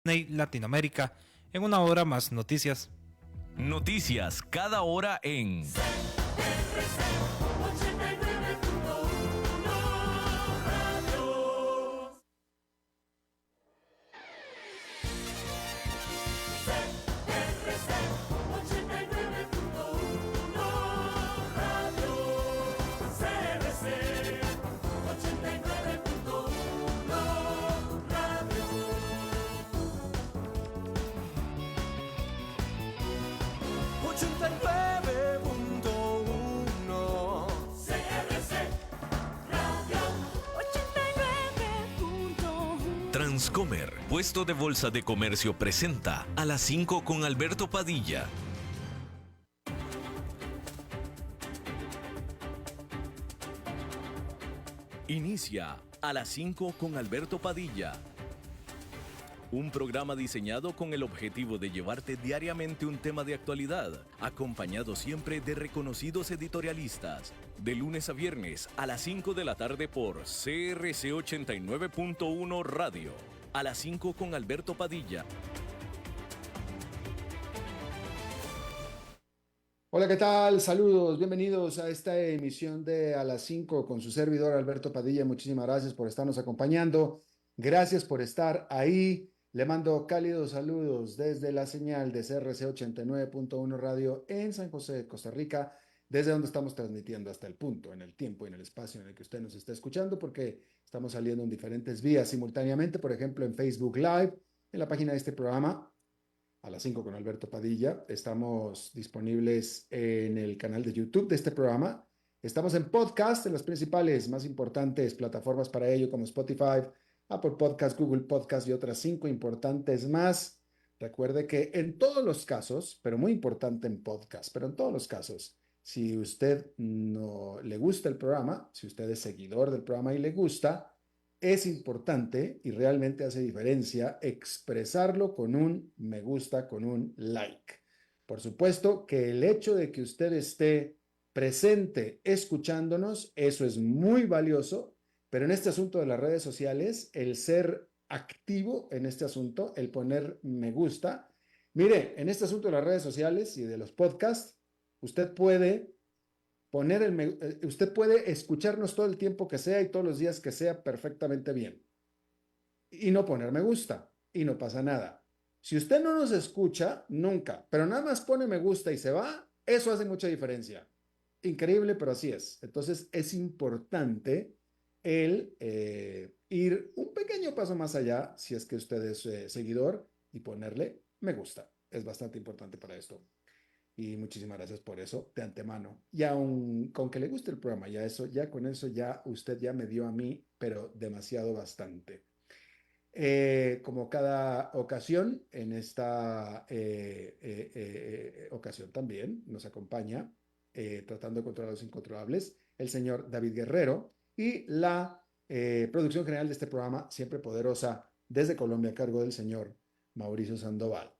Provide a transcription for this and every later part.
Latinoamérica. En una hora más noticias. Noticias cada hora en Transcomer, puesto de bolsa de comercio, presenta a las 5 con Alberto Padilla. Inicia a las 5 con Alberto Padilla. Un programa diseñado con el objetivo de llevarte diariamente un tema de actualidad, acompañado siempre de reconocidos editorialistas. De lunes a viernes a las 5 de la tarde por CRC 89.1 Radio. A las 5 con Alberto Padilla. Hola, ¿qué tal? Saludos, bienvenidos a esta emisión de A las 5 con su servidor Alberto Padilla. Muchísimas gracias por estarnos acompañando. Gracias por estar ahí. Le mando cálidos saludos desde la señal de CRC 89.1 Radio en San José, Costa Rica, desde donde estamos transmitiendo hasta el punto, en el tiempo y en el espacio en el que usted nos está escuchando, porque estamos saliendo en diferentes vías simultáneamente, por ejemplo, en Facebook Live, en la página de este programa, a las 5 con Alberto Padilla. Estamos disponibles en el canal de YouTube de este programa. Estamos en podcast, en las principales, más importantes plataformas para ello, como Spotify, Apple Podcast, Google Podcast y otras 5 importantes más. Recuerde que en todos los casos, pero muy importante en podcast, pero en todos los casos, si usted no le gusta el programa, si usted es seguidor del programa y le gusta, es importante y realmente hace diferencia expresarlo con un me gusta, con un like. Por supuesto que el hecho de que usted esté presente escuchándonos, eso es muy valioso, pero en este asunto de las redes sociales, el ser activo en este asunto, el poner me gusta. Mire, en este asunto de las redes sociales y de los podcasts, usted puede usted puede escucharnos todo el tiempo que sea y todos los días que sea perfectamente bien y no poner me gusta y no pasa nada. Si usted no nos escucha nunca, pero nada más pone me gusta y se va, eso hace mucha diferencia. Increíble, pero así es. Entonces es importante el ir un pequeño paso más allá si es que usted es seguidor y ponerle me gusta. Es bastante importante para esto. Y muchísimas gracias por eso de antemano. Y aun con que le guste el programa, ya eso, ya con eso ya usted ya me dio a mí, pero demasiado bastante. Como cada ocasión, en esta ocasión también nos acompaña, tratando de controlar los incontrolables, el señor David Guerrero y la producción general de este programa, siempre poderosa, desde Colombia, a cargo del señor Mauricio Sandoval.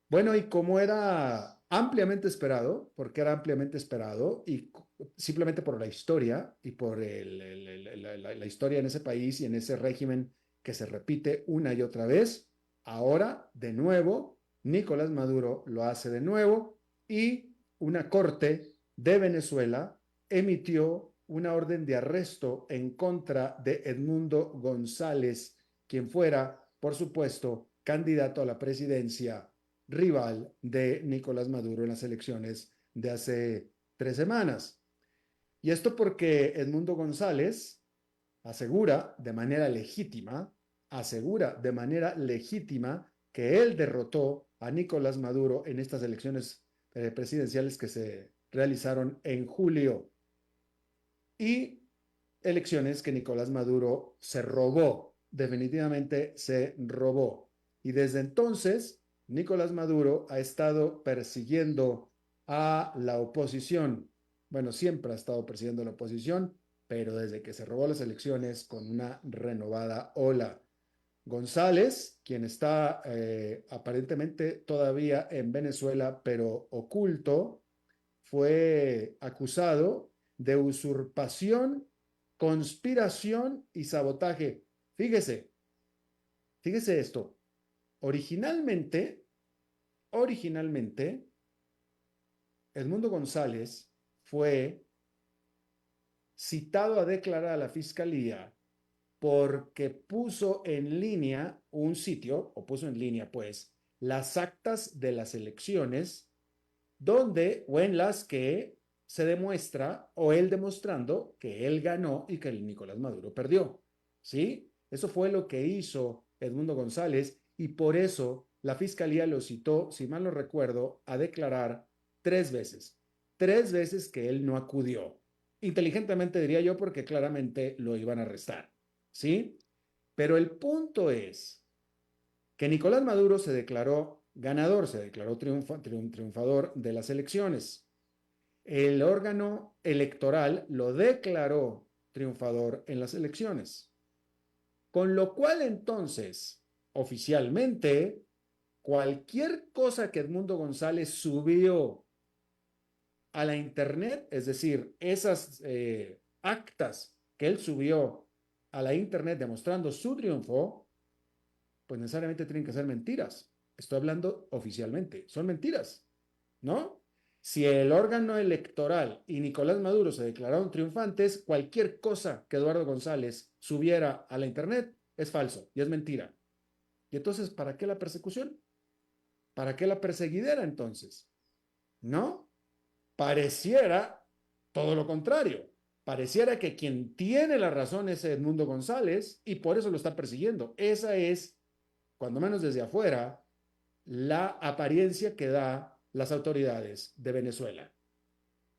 Bueno, y como era ampliamente esperado, porque era ampliamente esperado, y simplemente por la historia y por la historia en ese país y en ese régimen que se repite una y otra vez, ahora, de nuevo, Nicolás Maduro lo hace de nuevo y una corte de Venezuela emitió una orden de arresto en contra de Edmundo González, quien fuera, por supuesto, candidato a la presidencia rival de Nicolás Maduro en las elecciones de hace 3 semanas. Y esto porque Edmundo González asegura de manera legítima que él derrotó a Nicolás Maduro en estas elecciones presidenciales que se realizaron en julio. Y elecciones que Nicolás Maduro se robó, definitivamente se robó. Y desde entonces, Nicolás Maduro ha estado persiguiendo a la oposición. Bueno, siempre ha estado persiguiendo a la oposición, pero desde que se robó las elecciones con una renovada ola. González, quien está aparentemente todavía en Venezuela, pero oculto, fue acusado de usurpación, conspiración y sabotaje. Fíjese esto. Originalmente, Edmundo González fue citado a declarar a la fiscalía porque puso en línea un sitio, o puso en línea, pues, las actas de las elecciones donde o en las que se demuestra o él demostrando que él ganó y que el Nicolás Maduro perdió. ¿Sí? Eso fue lo que hizo Edmundo González y por eso la fiscalía lo citó, si mal no recuerdo, a declarar 3 veces. 3 veces que él no acudió. Inteligentemente diría yo porque claramente lo iban a arrestar. ¿Sí? Pero el punto es que Nicolás Maduro se declaró ganador, se declaró triunfador de las elecciones. El órgano electoral lo declaró triunfador en las elecciones. Con lo cual entonces, oficialmente, cualquier cosa que Edmundo González subió a la internet, es decir, esas actas que él subió a la internet demostrando su triunfo, pues necesariamente tienen que ser mentiras. Estoy hablando oficialmente, son mentiras, ¿no? Si el órgano electoral y Nicolás Maduro se declararon triunfantes, cualquier cosa que Eduardo González subiera a la internet es falso y es mentira. Y entonces, ¿para qué la persecución? ¿Para qué la perseguidera entonces? ¿No? Pareciera todo lo contrario. Pareciera que quien tiene la razón es Edmundo González y por eso lo está persiguiendo. Esa es, cuando menos desde afuera, la apariencia que da las autoridades de Venezuela.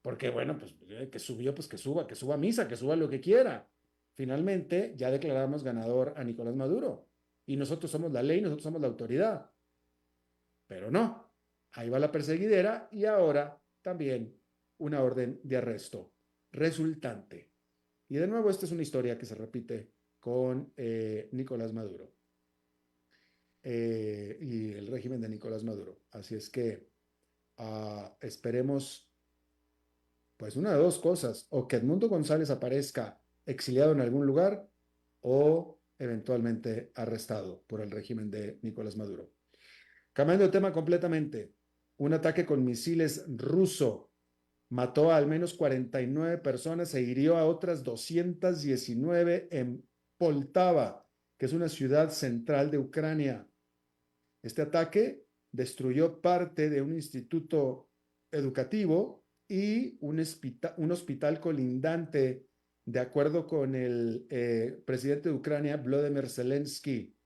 Porque bueno, pues que subió, pues que suba misa, que suba lo que quiera. Finalmente, ya declaramos ganador a Nicolás Maduro. Y nosotros somos la ley, nosotros somos la autoridad. Pero no, ahí va la perseguidera y ahora también una orden de arresto resultante. Y de nuevo, esta es una historia que se repite con Nicolás Maduro y el régimen de Nicolás Maduro. Así es que esperemos, pues una de dos cosas, o que Edmundo González aparezca exiliado en algún lugar o eventualmente arrestado por el régimen de Nicolás Maduro. Cambiando de tema completamente, un ataque con misiles ruso mató a al menos 49 personas e hirió a otras 219 en Poltava, que es una ciudad central de Ucrania. Este ataque destruyó parte de un instituto educativo y un hospital colindante, de acuerdo con el presidente de Ucrania, Volodymyr Zelensky.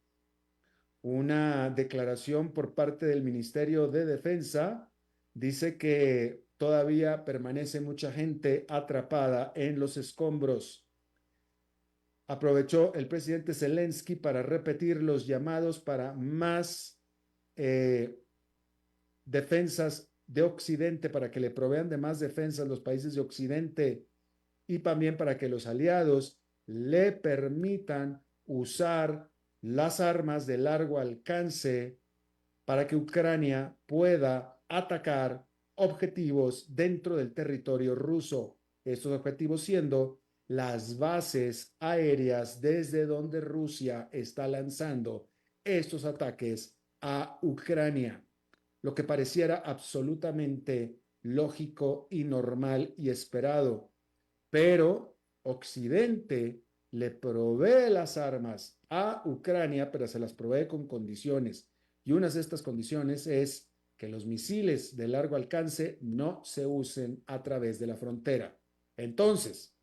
Una declaración por parte del Ministerio de Defensa dice que todavía permanece mucha gente atrapada en los escombros. Aprovechó el presidente Zelensky para repetir los llamados para más defensas de Occidente, para que le provean de más defensas los países de Occidente y también para que los aliados le permitan usar las armas de largo alcance para que Ucrania pueda atacar objetivos dentro del territorio ruso. Estos objetivos siendo las bases aéreas desde donde Rusia está lanzando estos ataques a Ucrania, lo que pareciera absolutamente lógico y normal y esperado. Pero Occidente le provee las armas a Ucrania, pero se las provee con condiciones. Y una de estas condiciones es que los misiles de largo alcance no se usen a través de la frontera. Entonces,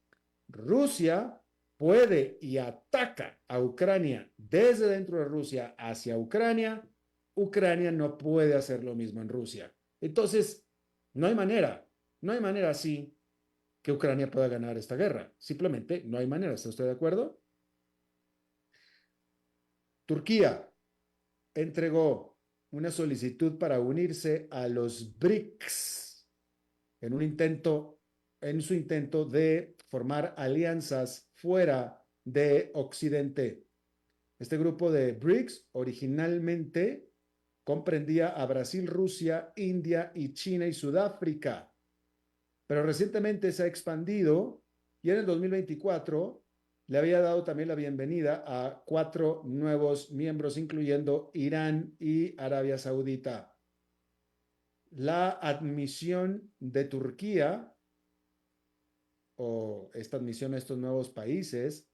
Rusia puede y ataca a Ucrania desde dentro de Rusia hacia Ucrania. Ucrania no puede hacer lo mismo en Rusia. Entonces, no hay manera así que Ucrania pueda ganar esta guerra. Simplemente no hay manera. ¿Está usted de acuerdo? Turquía entregó una solicitud para unirse a los BRICS en su intento de formar alianzas fuera de Occidente. Este grupo de BRICS originalmente comprendía a Brasil, Rusia, India y China y Sudáfrica, pero recientemente se ha expandido y en el 2024 le había dado también la bienvenida a 4 nuevos miembros, incluyendo Irán y Arabia Saudita. La admisión de Turquía, o esta admisión a estos nuevos países,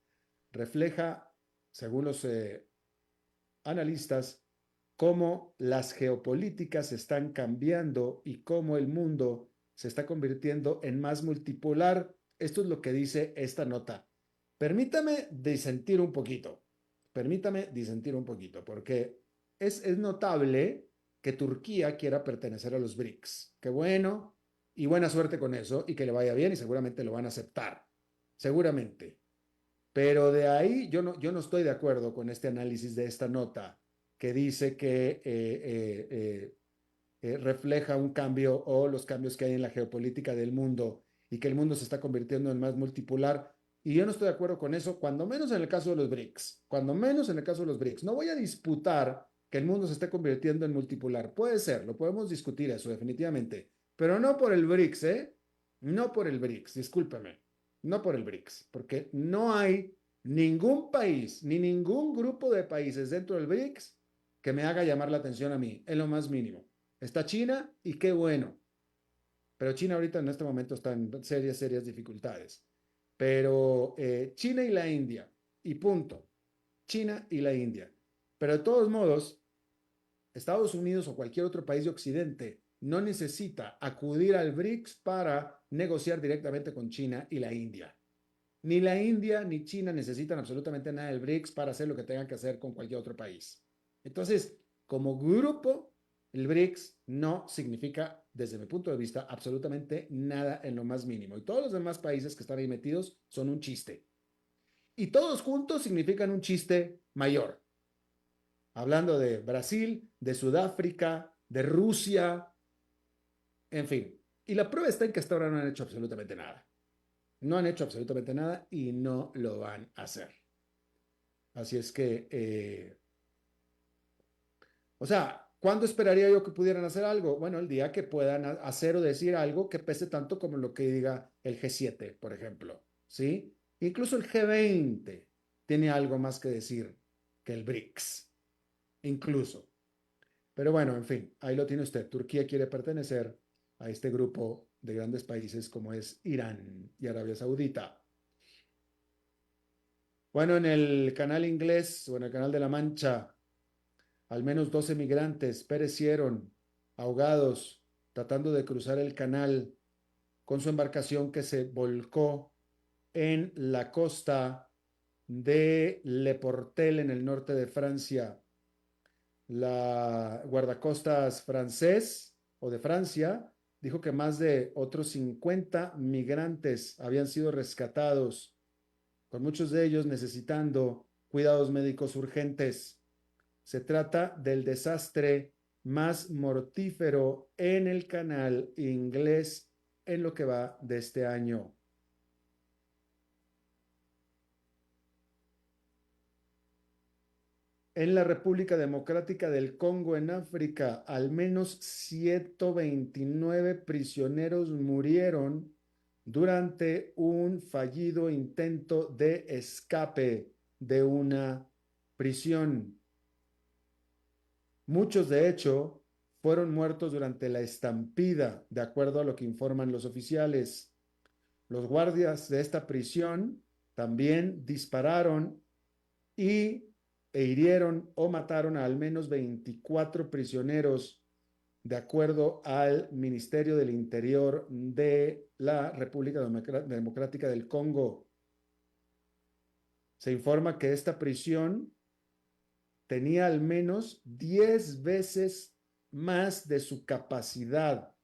refleja, según los analistas, cómo las geopolíticas están cambiando y cómo el mundo se está convirtiendo en más multipolar. Esto es lo que dice esta nota. Permítame disentir un poquito, porque es notable que Turquía quiera pertenecer a los BRICS. Qué bueno y buena suerte con eso y que le vaya bien y seguramente lo van a aceptar. Seguramente. Pero de ahí yo no estoy de acuerdo con este análisis de esta nota que dice que refleja un cambio o los cambios que hay en la geopolítica del mundo y que el mundo se está convirtiendo en más multipolar. Y yo no estoy de acuerdo con eso, cuando menos en el caso de los BRICS. Cuando menos en el caso de los BRICS. No voy a disputar que el mundo se esté convirtiendo en multipolar. Puede ser, lo podemos discutir eso definitivamente. Pero no por el BRICS, ¿eh? No por el BRICS, discúlpeme. No por el BRICS, porque no hay ningún país ni ningún grupo de países dentro del BRICS que me haga llamar la atención a mí, en lo más mínimo. Está China y qué bueno. Pero China ahorita en este momento está en serias dificultades. Pero China y la India, y punto. China y la India. Pero de todos modos, Estados Unidos o cualquier otro país de Occidente no necesita acudir al BRICS para negociar directamente con China y la India. Ni la India ni China necesitan absolutamente nada del BRICS para hacer lo que tengan que hacer con cualquier otro país. Entonces, como grupo, el BRICS no significa, desde mi punto de vista, absolutamente nada en lo más mínimo. Y todos los demás países que están ahí metidos son un chiste. Y todos juntos significan un chiste mayor. Hablando de Brasil, de Sudáfrica, de Rusia, en fin. Y la prueba está en que hasta ahora no han hecho absolutamente nada. No han hecho absolutamente nada y no lo van a hacer. Así es que, o sea, ¿cuándo esperaría yo que pudieran hacer algo? Bueno, el día que puedan hacer o decir algo que pese tanto como lo que diga el G7, por ejemplo, ¿sí? Incluso el G20 tiene algo más que decir que el BRICS, incluso. Pero bueno, en fin, ahí lo tiene usted. Turquía quiere pertenecer a este grupo de grandes países como es Irán y Arabia Saudita. Bueno, en el canal inglés o en el canal de La Mancha, al menos 12 migrantes perecieron ahogados tratando de cruzar el canal con su embarcación que se volcó en la costa de Le Portel en el norte de Francia. La guardacostas francés o de Francia dijo que más de otros 50 migrantes habían sido rescatados, con muchos de ellos necesitando cuidados médicos urgentes. Se trata del desastre más mortífero en el canal inglés en lo que va de este año. En la República Democrática del Congo, en África, al menos 129 prisioneros murieron durante un fallido intento de escape de una prisión. Muchos, de hecho, fueron muertos durante la estampida, de acuerdo a lo que informan los oficiales. Los guardias de esta prisión también dispararon e hirieron o mataron a al menos 24 prisioneros, de acuerdo al Ministerio del Interior de la República Democrática del Congo. Se informa que esta prisión tenía al menos 10 veces más de su capacidad.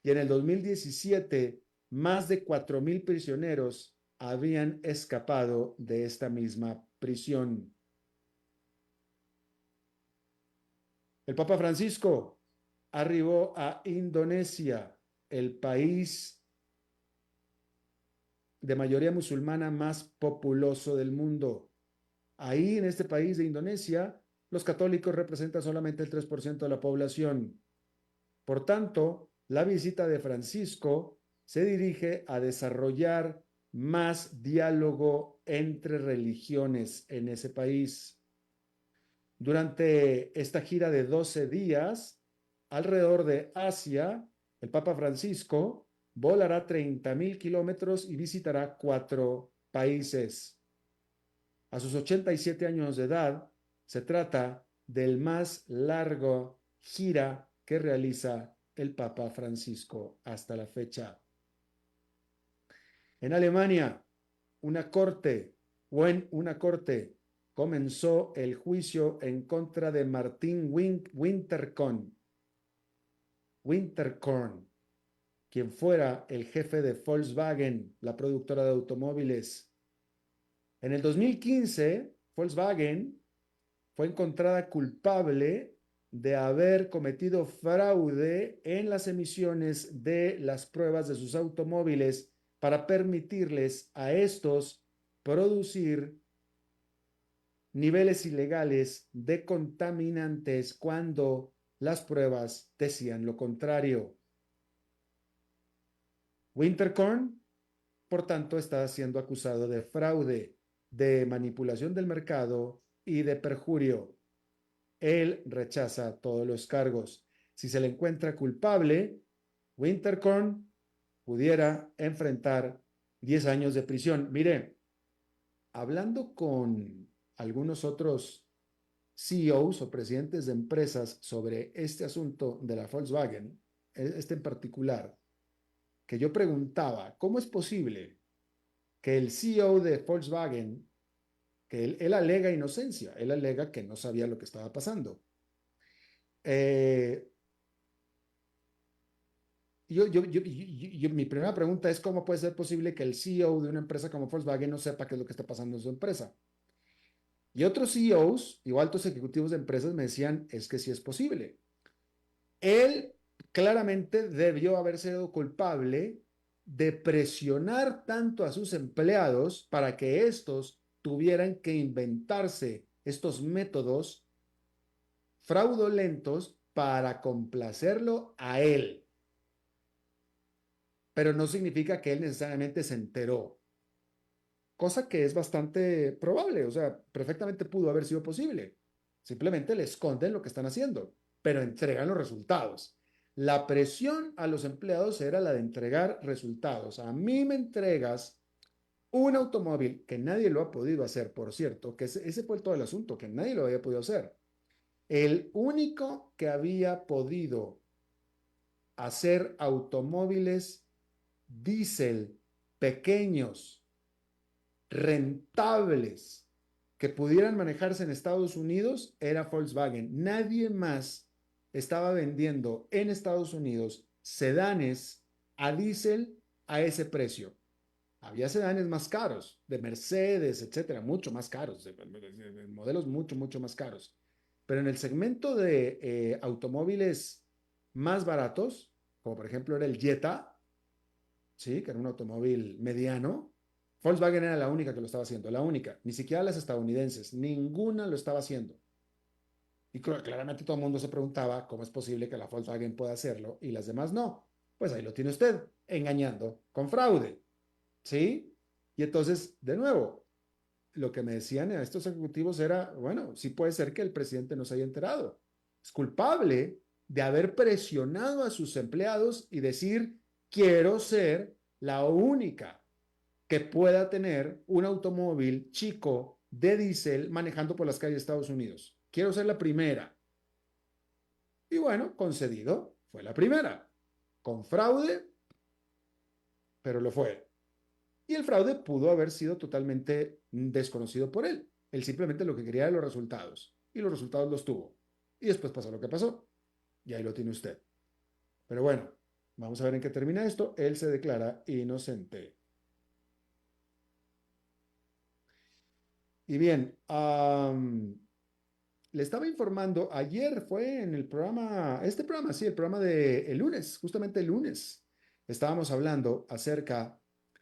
Y en el 2017, más de 4,000 prisioneros habían escapado de esta misma prisión. El Papa Francisco arribó a Indonesia, el país de mayoría musulmana más populoso del mundo. Ahí, en este país de Indonesia, los católicos representan solamente el 3% de la población. Por tanto, la visita de Francisco se dirige a desarrollar más diálogo entre religiones en ese país. Durante esta gira de 12 días, alrededor de Asia, el Papa Francisco volará 30,000 kilómetros y visitará 4 países. A sus 87 años de edad, se trata del más largo gira que realiza el Papa Francisco hasta la fecha. En Alemania, en una corte comenzó el juicio en contra de Martin Winterkorn, quien fuera el jefe de Volkswagen, la productora de automóviles. En el 2015, Volkswagen fue encontrada culpable de haber cometido fraude en las emisiones de las pruebas de sus automóviles para permitirles a estos producir niveles ilegales de contaminantes cuando las pruebas decían lo contrario. Winterkorn, por tanto, está siendo acusado de fraude, de manipulación del mercado y de perjurio. Él rechaza todos los cargos. Si se le encuentra culpable, Winterkorn pudiera enfrentar 10 años de prisión. Mire, hablando con algunos otros CEOs o presidentes de empresas sobre este asunto de la Volkswagen, este en particular, que yo preguntaba, ¿cómo es posible que el CEO de Volkswagen, que él alega inocencia, él alega que no sabía lo que estaba pasando? Mi primera pregunta es cómo puede ser posible que el CEO de una empresa como Volkswagen no sepa qué es lo que está pasando en su empresa. Y otros CEOs o altos ejecutivos de empresas me decían, es que sí es posible. Él claramente debió haber sido culpable de presionar tanto a sus empleados para que estos tuvieran que inventarse estos métodos fraudulentos para complacerlo a él. Pero no significa que él necesariamente se enteró, cosa que es bastante probable, o sea, perfectamente pudo haber sido posible. Simplemente le esconden lo que están haciendo, pero entregan los resultados. La presión a los empleados era la de entregar resultados. A mí me entregas un automóvil que nadie lo ha podido hacer, por cierto, que ese fue todo el asunto, que nadie lo había podido hacer. El único que había podido hacer automóviles diésel pequeños, rentables, que pudieran manejarse en Estados Unidos era Volkswagen. Nadie más estaba vendiendo en Estados Unidos sedanes a diésel a ese precio. Había sedanes más caros, de Mercedes, etcétera, mucho más caros, de modelos mucho, mucho más caros. Pero en el segmento de automóviles más baratos, como por ejemplo era el Jetta, ¿sí? Que era un automóvil mediano, Volkswagen era la única que lo estaba haciendo, la única, ni siquiera las estadounidenses, ninguna lo estaba haciendo. Y claramente todo el mundo se preguntaba cómo es posible que la Volkswagen pueda hacerlo y las demás no. Pues ahí lo tiene usted, engañando con fraude, ¿sí? Y entonces, de nuevo, lo que me decían a estos ejecutivos era, bueno, sí puede ser que el presidente no se haya enterado. Es culpable de haber presionado a sus empleados y decir, quiero ser la única que pueda tener un automóvil chico de diésel manejando por las calles de Estados Unidos. Quiero ser la primera. Y bueno, concedido, fue la primera. Con fraude, pero lo fue. Y el fraude pudo haber sido totalmente desconocido por él. Él simplemente lo que quería era los resultados. Y los resultados los tuvo. Y después pasó lo que pasó. Y ahí lo tiene usted. Pero bueno, vamos a ver en qué termina esto. Él se declara inocente. Y bien, le estaba informando, ayer fue en el programa, sí, el programa de el lunes, justamente el lunes, estábamos hablando acerca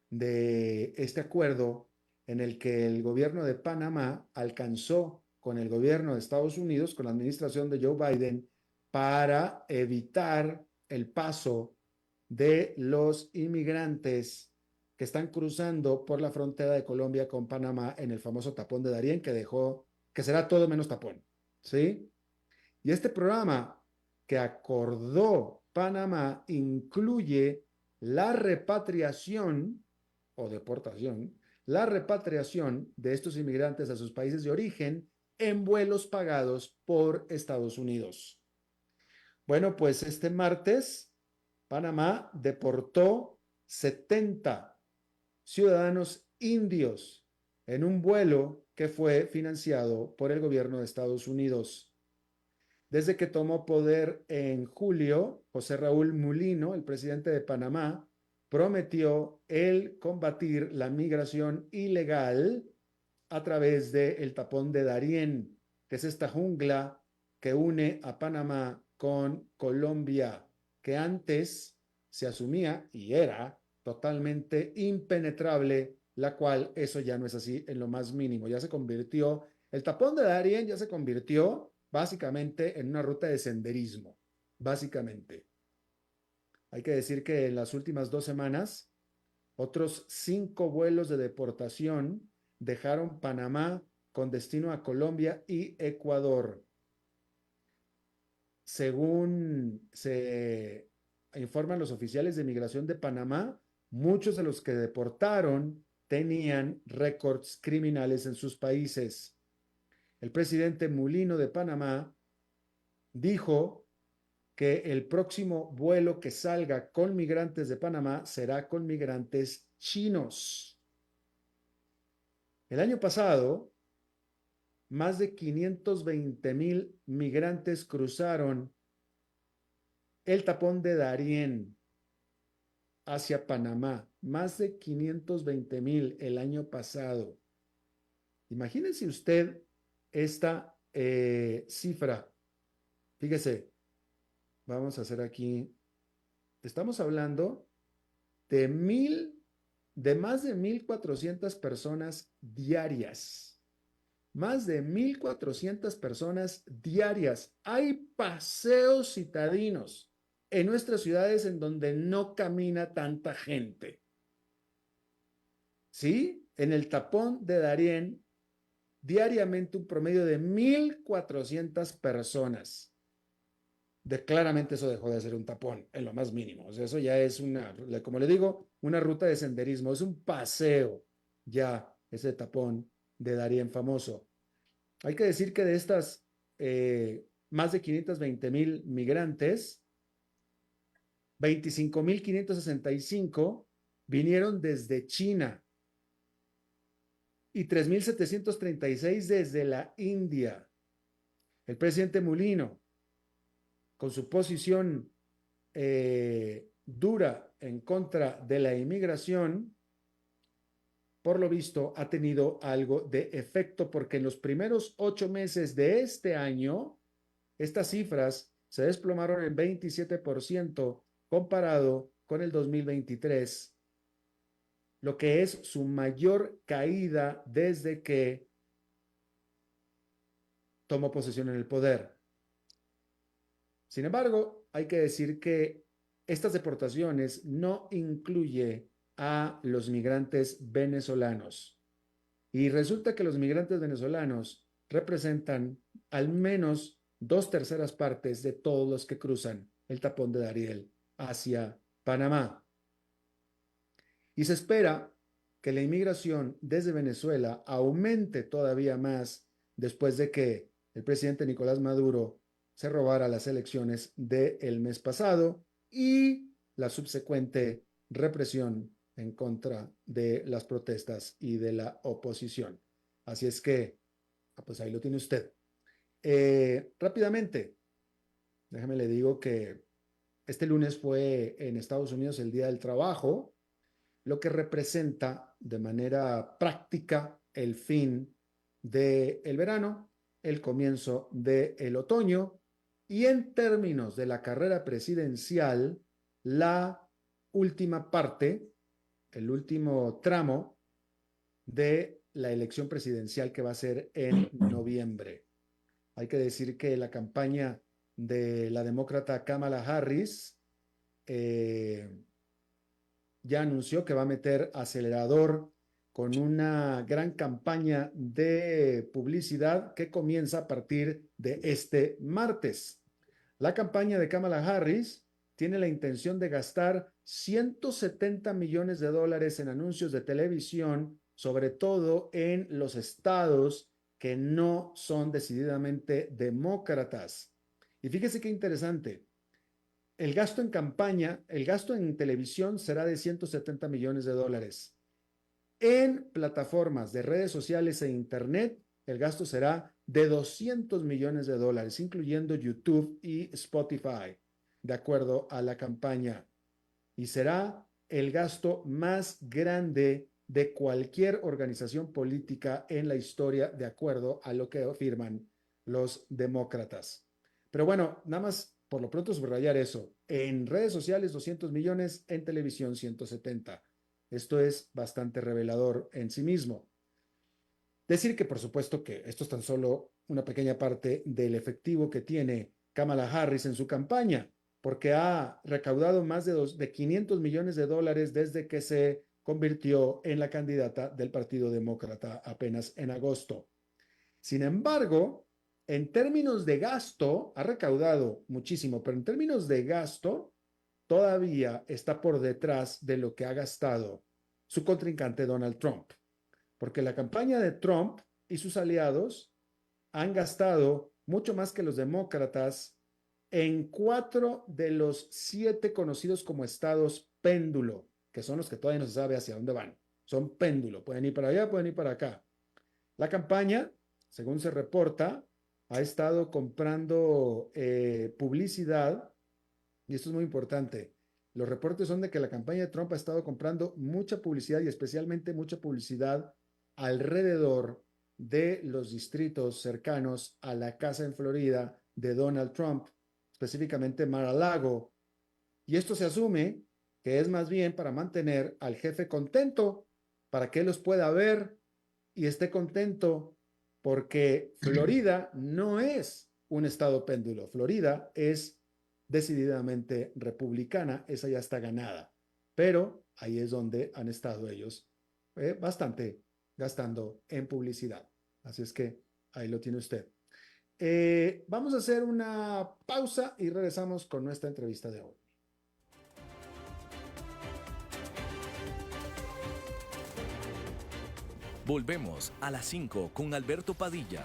de este acuerdo en el que el gobierno de Panamá alcanzó con el gobierno de Estados Unidos, con la administración de Joe Biden, para evitar el paso de los inmigrantes que están cruzando por la frontera de Colombia con Panamá en el famoso tapón de Darién que será todo menos tapón, ¿sí? Y este programa que acordó Panamá incluye la repatriación o deportación, la repatriación de estos inmigrantes a sus países de origen en vuelos pagados por Estados Unidos. Bueno, pues este martes Panamá deportó 70 ciudadanos indios en un vuelo que fue financiado por el gobierno de Estados Unidos. Desde que tomó poder en julio, José Raúl Mulino, el presidente de Panamá, prometió el combatir la migración ilegal a través del tapón de Darién, que es esta jungla que une a Panamá con Colombia, que antes se asumía y era totalmente impenetrable, la cual eso ya no es así en lo más mínimo. Ya se convirtió, el tapón de Darién ya se convirtió básicamente en una ruta de senderismo, básicamente. Hay que decir que en las últimas 2 semanas, otros 5 vuelos de deportación dejaron Panamá con destino a Colombia y Ecuador. Según se informan los oficiales de migración de Panamá, muchos de los que deportaron tenían récords criminales en sus países. El presidente Mulino de Panamá dijo que el próximo vuelo que salga con migrantes de Panamá será con migrantes chinos. El año pasado, más de 520,000 migrantes cruzaron el tapón de Darién hacia Panamá. Más de 520,000 el año pasado. Imagínense usted esta cifra. Fíjese, vamos a hacer aquí. Estamos hablando de más de 1,400 personas diarias. Más de 1,400 personas diarias. Hay paseos citadinos en nuestras ciudades en donde no camina tanta gente. ¿Sí? En el tapón de Darién, diariamente un promedio de 1,400 personas. Claramente eso dejó de ser un tapón, en lo más mínimo. O sea, eso ya es como le digo, una ruta de senderismo, es un paseo ya ese tapón de Darién famoso. Hay que decir que de estas más de 520,000 migrantes, 25,565 vinieron desde China y 3,736 desde la India. El presidente Mulino, con su posición dura en contra de la inmigración, por lo visto ha tenido algo de efecto porque en los primeros 8 meses de este año, estas cifras se desplomaron en 27% comparado con el 2023, lo que es su mayor caída desde que tomó posesión en el poder. Sin embargo, hay que decir que estas deportaciones no incluyen a los migrantes venezolanos. Y resulta que los migrantes venezolanos representan al menos 2/3 de todos los que cruzan el tapón de Darién hacia Panamá. Y se espera que la inmigración desde Venezuela aumente todavía más después de que el presidente Nicolás Maduro se robara las elecciones del mes pasado y la subsecuente represión en contra de las protestas y de la oposición. Así es que, pues ahí lo tiene usted. Rápidamente, déjame le digo que este lunes fue en Estados Unidos el Día del Trabajo, lo que representa de manera práctica el fin del verano, el comienzo del otoño y en términos de la carrera presidencial, la última parte, el último tramo de la elección presidencial que va a ser en noviembre. Hay que decir que la campaña de la demócrata Kamala Harris ya anunció que va a meter acelerador con una gran campaña de publicidad que comienza a partir de este martes. La campaña de Kamala Harris tiene la intención de gastar $170 millones en anuncios de televisión, sobre todo en los estados que no son decididamente demócratas. Y fíjese qué interesante. El gasto en campaña, el gasto en televisión será de $170 millones. En plataformas de redes sociales e internet, el gasto será de $200 millones, incluyendo YouTube y Spotify, de acuerdo a la campaña. Y será el gasto más grande de cualquier organización política en la historia, de acuerdo a lo que afirman los demócratas. Pero bueno, nada más por lo pronto subrayar eso. En redes sociales 200 millones, en televisión 170. Esto es bastante revelador en sí mismo. Decir que por supuesto que esto es tan solo una pequeña parte del efectivo que tiene Kamala Harris en su campaña, porque ha recaudado más de $500 millones desde que se convirtió en la candidata del Partido Demócrata apenas en agosto. Sin embargo, en términos de gasto, ha recaudado muchísimo, pero en términos de gasto, todavía está por detrás de lo que ha gastado su contrincante Donald Trump, porque la campaña de Trump y sus aliados han gastado mucho más que los demócratas en 4 de los 7 conocidos como estados péndulo, que son los que todavía no se sabe hacia dónde van. Son péndulo, pueden ir para allá, pueden ir para acá. La campaña, según se reporta, ha estado comprando publicidad, y esto es muy importante. Los reportes son de que la campaña de Trump ha estado comprando mucha publicidad y especialmente mucha publicidad alrededor de los distritos cercanos a la casa en Florida de Donald Trump, específicamente Mar-a-Lago. Y esto se asume que es más bien para mantener al jefe contento, para que él los pueda ver y esté contento, porque Florida no es un estado péndulo. Florida es decididamente republicana, esa ya está ganada. Pero ahí es donde han estado ellos bastante gastando en publicidad. Así es que ahí lo tiene usted. Vamos a hacer una pausa y regresamos con nuestra entrevista de hoy. Volvemos a las 5 con Alberto Padilla.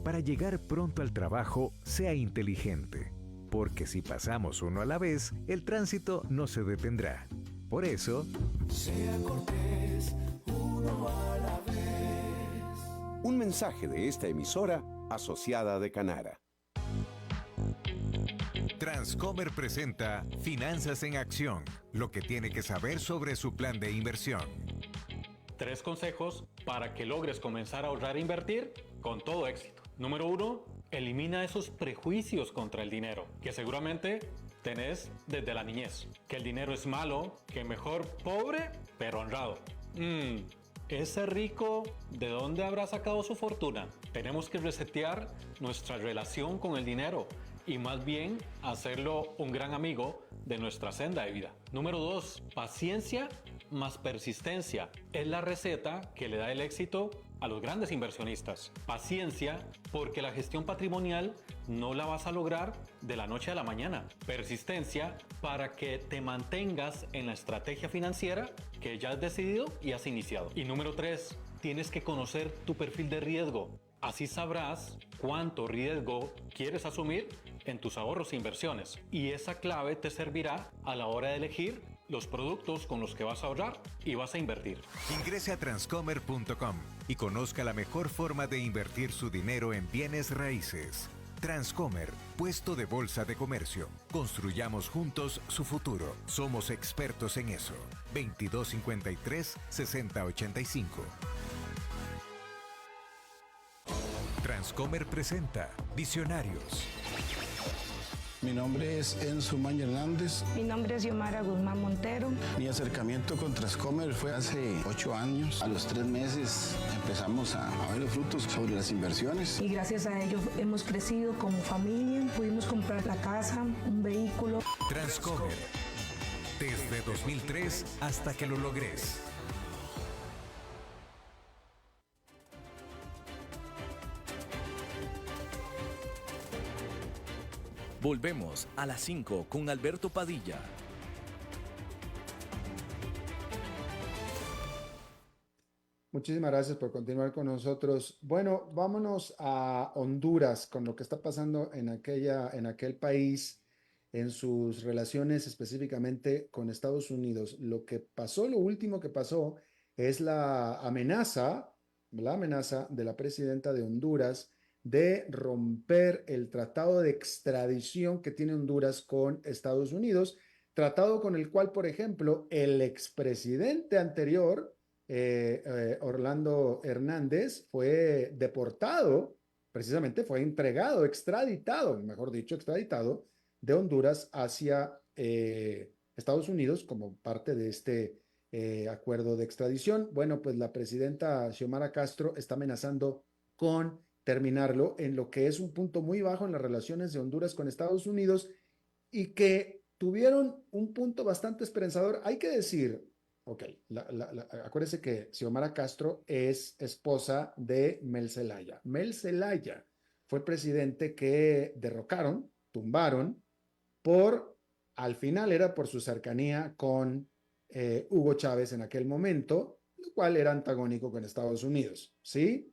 Para llegar pronto al trabajo, sea inteligente, porque si pasamos uno a la vez, el tránsito no se detendrá. Por eso, sea cortés, uno a la vez. Un mensaje de esta emisora asociada de Canara. Transcomer presenta Finanzas en Acción, lo que tiene que saber sobre su plan de inversión. 3 consejos para que logres comenzar a ahorrar e invertir con todo éxito. Número 1, elimina esos prejuicios contra el dinero, que seguramente tenés desde la niñez. Que el dinero es malo, que mejor pobre, pero honrado. Ese rico, ¿de dónde habrá sacado su fortuna? Tenemos que resetear nuestra relación con el dinero y más bien hacerlo un gran amigo de nuestra senda de vida. Número 2, paciencia más persistencia. Es la receta que le da el éxito a los grandes inversionistas. Paciencia, porque la gestión patrimonial no la vas a lograr de la noche a la mañana. Persistencia, para que te mantengas en la estrategia financiera que ya has decidido y has iniciado. Y número 3, tienes que conocer tu perfil de riesgo. Así sabrás cuánto riesgo quieres asumir en tus ahorros e inversiones. Y esa clave te servirá a la hora de elegir los productos con los que vas a ahorrar y vas a invertir. Ingrese a transcomer.com y conozca la mejor forma de invertir su dinero en bienes raíces. Transcomer, puesto de bolsa de comercio. Construyamos juntos su futuro. Somos expertos en eso. 2253-6085. Transcomer presenta Visionarios. Mi nombre es Enzo Maña Hernández. Mi nombre es Xiomara Guzmán Montero. Mi acercamiento con Transcomer fue hace 8 años. A los 3 meses empezamos a ver los frutos sobre las inversiones. Y gracias a ello hemos crecido como familia, pudimos comprar la casa, un vehículo. Transcomer. Desde 2003 hasta que lo logres. Volvemos a las 5 con Alberto Padilla. Muchísimas gracias por continuar con nosotros. Bueno, vámonos a Honduras con lo que está pasando en aquel país, en sus relaciones específicamente con Estados Unidos. Lo último que pasó es la amenaza de la presidenta de Honduras de romper el tratado de extradición que tiene Honduras con Estados Unidos, tratado con el cual, por ejemplo, el expresidente anterior, Orlando Hernández, fue deportado, precisamente fue extraditado de Honduras hacia Estados Unidos como parte de este acuerdo de extradición. Bueno, pues la presidenta Xiomara Castro está amenazando con terminarlo en lo que es un punto muy bajo en las relaciones de Honduras con Estados Unidos y que tuvieron un punto bastante esperanzador. Hay que decir, acuérdense que Xiomara Castro es esposa de Mel Zelaya. Mel Zelaya fue el presidente que tumbaron, al final era por su cercanía con Hugo Chávez en aquel momento, lo cual era antagónico con Estados Unidos, ¿sí?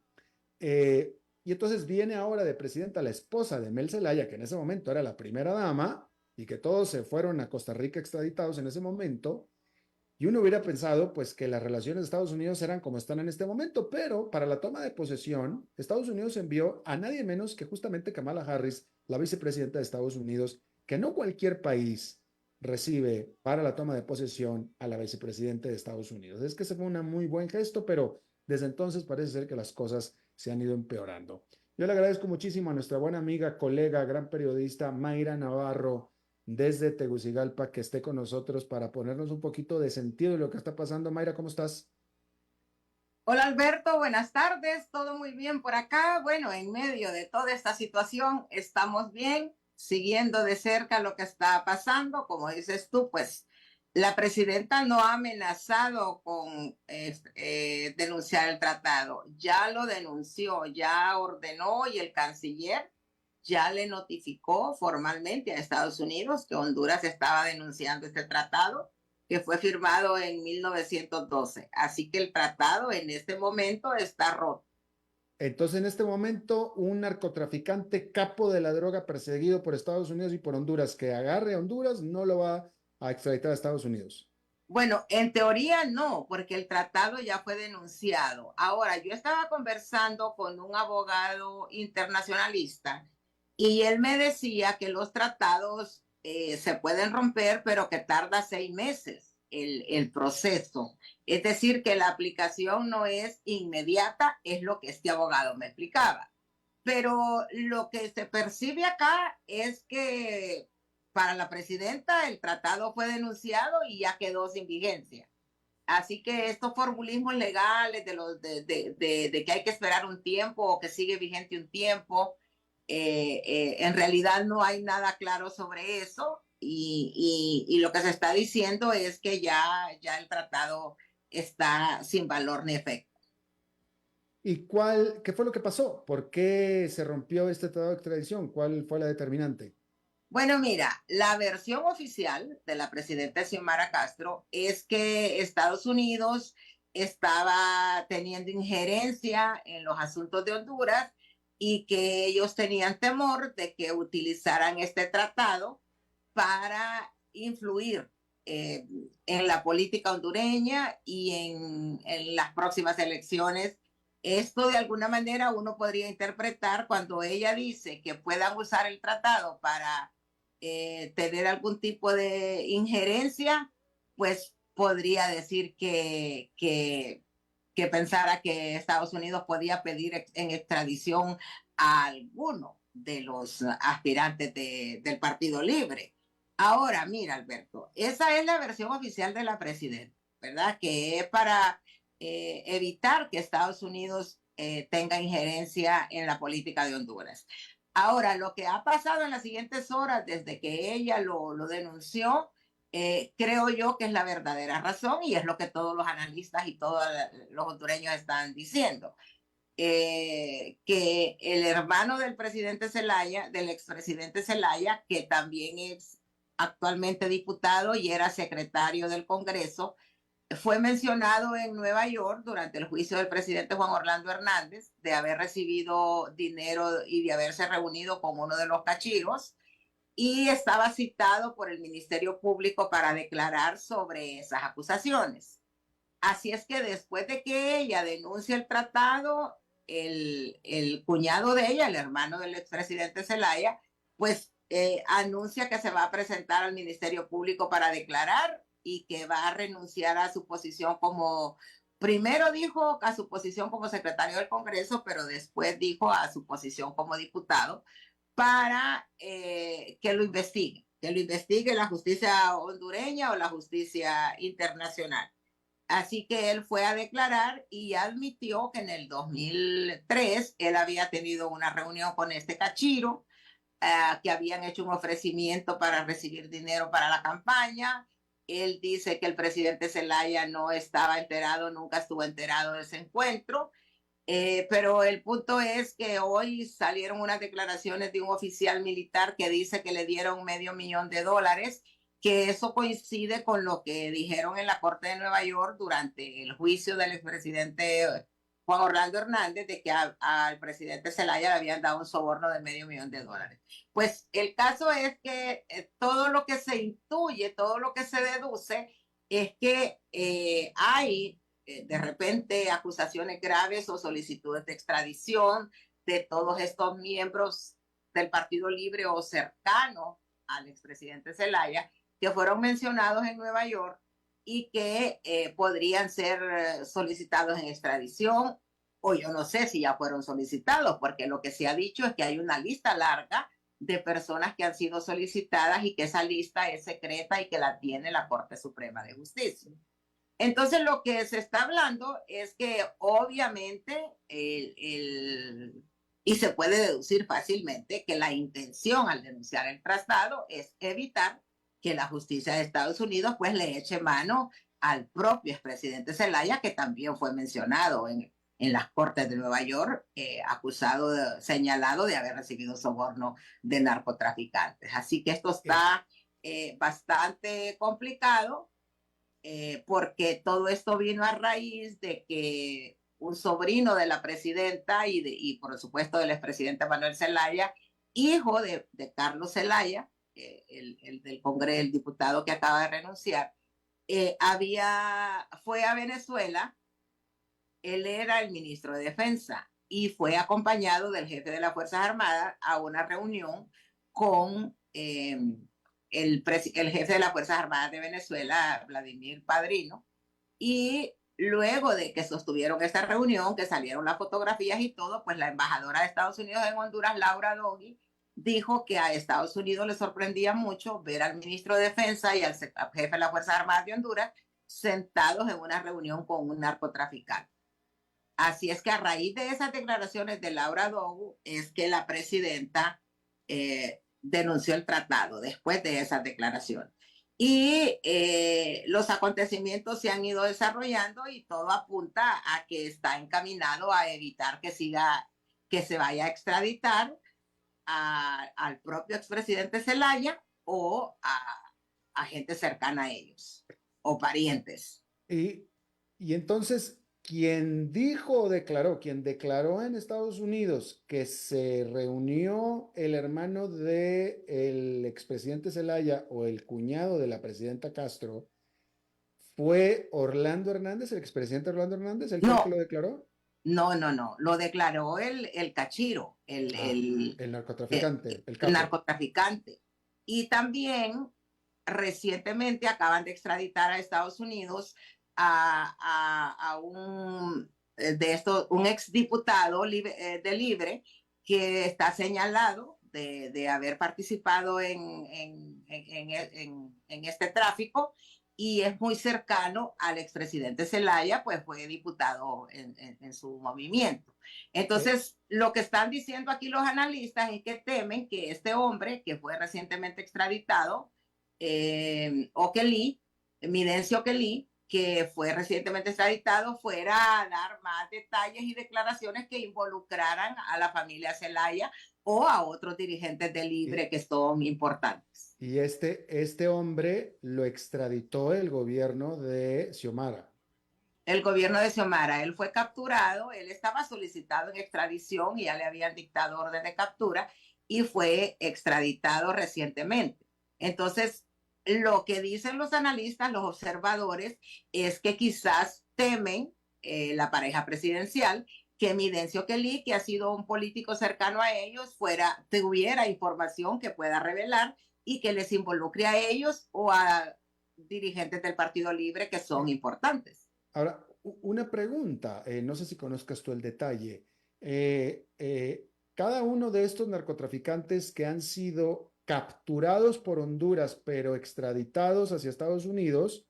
Y entonces viene ahora de presidenta la esposa de Mel Zelaya, que en ese momento era la primera dama, y que todos se fueron a Costa Rica extraditados en ese momento, y uno hubiera pensado pues que las relaciones de Estados Unidos eran como están en este momento, pero para la toma de posesión, Estados Unidos envió a nadie menos que justamente Kamala Harris, la vicepresidenta de Estados Unidos, que no cualquier país recibe para la toma de posesión a la vicepresidenta de Estados Unidos. Es que ese fue un muy buen gesto, pero desde entonces parece ser que las cosas se han ido empeorando. Yo le agradezco muchísimo a nuestra buena amiga, colega, gran periodista Mayra Navarro desde Tegucigalpa que esté con nosotros para ponernos un poquito de sentido de lo que está pasando. Mayra, ¿cómo estás? Hola Alberto, buenas tardes, todo muy bien por acá. Bueno, en medio de toda esta situación estamos bien, siguiendo de cerca lo que está pasando. Como dices tú, pues la presidenta no ha amenazado con denunciar el tratado, ya lo denunció, ya ordenó y el canciller ya le notificó formalmente a Estados Unidos que Honduras estaba denunciando este tratado que fue firmado en 1912. Así que el tratado en este momento está roto. Entonces, en este momento, un narcotraficante capo de la droga perseguido por Estados Unidos y por Honduras que agarre a Honduras no lo va a extraditar a Estados Unidos. Bueno, en teoría no, porque el tratado ya fue denunciado. Ahora, yo estaba conversando con un abogado internacionalista y él me decía que los tratados se pueden romper, pero que tarda 6 meses el proceso. Es decir, que la aplicación no es inmediata, es lo que este abogado me explicaba. Pero lo que se percibe acá es que para la presidenta el tratado fue denunciado y ya quedó sin vigencia. Así que estos formulismos legales de que hay que esperar un tiempo o que sigue vigente un tiempo, en realidad no hay nada claro sobre eso y lo que se está diciendo es que ya el tratado está sin valor ni efecto. ¿Y qué fue lo que pasó? ¿Por qué se rompió este tratado de extradición? ¿Cuál fue la determinante? Bueno, mira, la versión oficial de la presidenta Xiomara Castro es que Estados Unidos estaba teniendo injerencia en los asuntos de Honduras y que ellos tenían temor de que utilizaran este tratado para influir en la política hondureña y en las próximas elecciones. Esto de alguna manera uno podría interpretar cuando ella dice que puedan usar el tratado para tener algún tipo de injerencia, pues podría decir que pensara que Estados Unidos podía pedir en extradición a alguno de los aspirantes del Partido Libre. Ahora, mira, Alberto, esa es la versión oficial de la presidenta, ¿verdad? Que es para evitar que Estados Unidos tenga injerencia en la política de Honduras. Ahora, lo que ha pasado en las siguientes horas desde que ella lo denunció, creo yo que es la verdadera razón y es lo que todos los analistas y todos los hondureños están diciendo. Que el hermano del presidente Zelaya, del expresidente Zelaya, que también es actualmente diputado y era secretario del Congreso, fue mencionado en Nueva York durante el juicio del presidente Juan Orlando Hernández de haber recibido dinero y de haberse reunido con uno de los cachiros, y estaba citado por el Ministerio Público para declarar sobre esas acusaciones. Así es que después de que ella denuncie el tratado, el cuñado de ella, el hermano del expresidente Zelaya, pues anuncia que se va a presentar al Ministerio Público para declarar y que va a renunciar a su posición como, primero dijo a su posición como secretario del Congreso, pero después dijo a su posición como diputado, para que lo investigue la justicia hondureña o la justicia internacional. Así que él fue a declarar y admitió que en el 2003 él había tenido una reunión con este cachiro, que habían hecho un ofrecimiento para recibir dinero para la campaña. Él dice que el presidente Zelaya no estaba enterado, nunca estuvo enterado de ese encuentro. Pero el punto es que hoy salieron unas declaraciones de un oficial militar que dice que le dieron $500,000, que eso coincide con lo que dijeron en la Corte de Nueva York durante el juicio del expresidente Juan Orlando Hernández, de que al presidente Zelaya le habían dado un soborno de $500,000. Pues el caso es que todo lo que se intuye, todo lo que se deduce es que hay de repente acusaciones graves o solicitudes de extradición de todos estos miembros del Partido Libre o cercanos al expresidente Zelaya, que fueron mencionados en Nueva York y que podrían ser solicitados en extradición, o yo no sé si ya fueron solicitados, porque lo que se ha dicho es que hay una lista larga de personas que han sido solicitadas y que esa lista es secreta y que la tiene la Corte Suprema de Justicia. Entonces, lo que se está hablando es que obviamente, y se puede deducir fácilmente, que la intención al denunciar el tratado es evitar que la justicia de Estados Unidos pues le eche mano al propio expresidente Zelaya, que también fue mencionado en las Cortes de Nueva York, señalado de haber recibido soborno de narcotraficantes. Así que esto está bastante complicado. Porque todo esto vino a raíz de que un sobrino de la presidenta y por supuesto del expresidente Manuel Zelaya, hijo de Carlos Zelaya, el del Congreso, el diputado que acaba de renunciar, fue a Venezuela. Él era el ministro de Defensa y fue acompañado del jefe de las Fuerzas Armadas a una reunión con el jefe de las Fuerzas Armadas de Venezuela, Vladimir Padrino, y luego de que sostuvieron esta reunión, que salieron las fotografías y todo, pues la embajadora de Estados Unidos en Honduras, Laura Dogui, dijo que a Estados Unidos le sorprendía mucho ver al ministro de Defensa y al jefe de las Fuerzas Armadas de Honduras sentados en una reunión con un narcotraficante. Así es que a raíz de esas declaraciones de Laura Dogui es que la presidenta denunció el tratado después de esas declaraciones. Y los acontecimientos se han ido desarrollando y todo apunta a que está encaminado a evitar que se vaya a extraditar al propio expresidente Zelaya o a gente cercana a ellos o parientes. Y entonces, quien declaró en Estados Unidos que se reunió el hermano del expresidente Zelaya o el cuñado de la presidenta Castro, ¿fue Orlando Hernández, el expresidente Orlando Hernández, el que lo declaró? No, lo declaró el cachiro, el narcotraficante. El narcotraficante. Y también recientemente acaban de extraditar a Estados Unidos a un exdiputado de Libre que está señalado de haber participado en este tráfico y es muy cercano al expresidente Zelaya, pues fue diputado en su movimiento. Entonces, lo que están diciendo aquí los analistas es que temen que este hombre, que fue recientemente extraditado, Okeli, Midencio Okeli, que fue recientemente extraditado, fuera a dar más detalles y declaraciones que involucraran a la familia Zelaya o a otros dirigentes de Libre que son importantes. Y este hombre lo extraditó el gobierno de Xiomara. El gobierno de Xiomara, él fue capturado, él estaba solicitado en extradición y ya le habían dictado orden de captura y fue extraditado recientemente. Entonces, lo que dicen los analistas, los observadores, es que quizás temen la pareja presidencial que Midencio Okeli, que ha sido un político cercano a ellos, tuviera información que pueda revelar y que les involucre a ellos o a dirigentes del Partido Libre que son importantes. Ahora, una pregunta, no sé si conozcas tú el detalle. Cada uno de estos narcotraficantes que han sido capturados por Honduras, pero extraditados hacia Estados Unidos,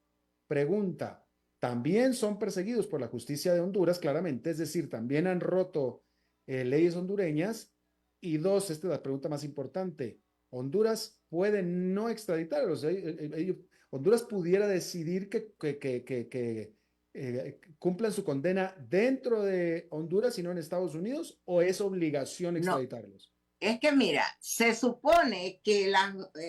pregunta, ¿también son perseguidos por la justicia de Honduras? Claramente, es decir, también han roto leyes hondureñas. Y dos, esta es la pregunta más importante, ¿Honduras puede no extraditarlos? ¿Honduras pudiera decidir que cumplan su condena dentro de Honduras y no en Estados Unidos, o es obligación extraditarlos? No. Es que mira, se supone que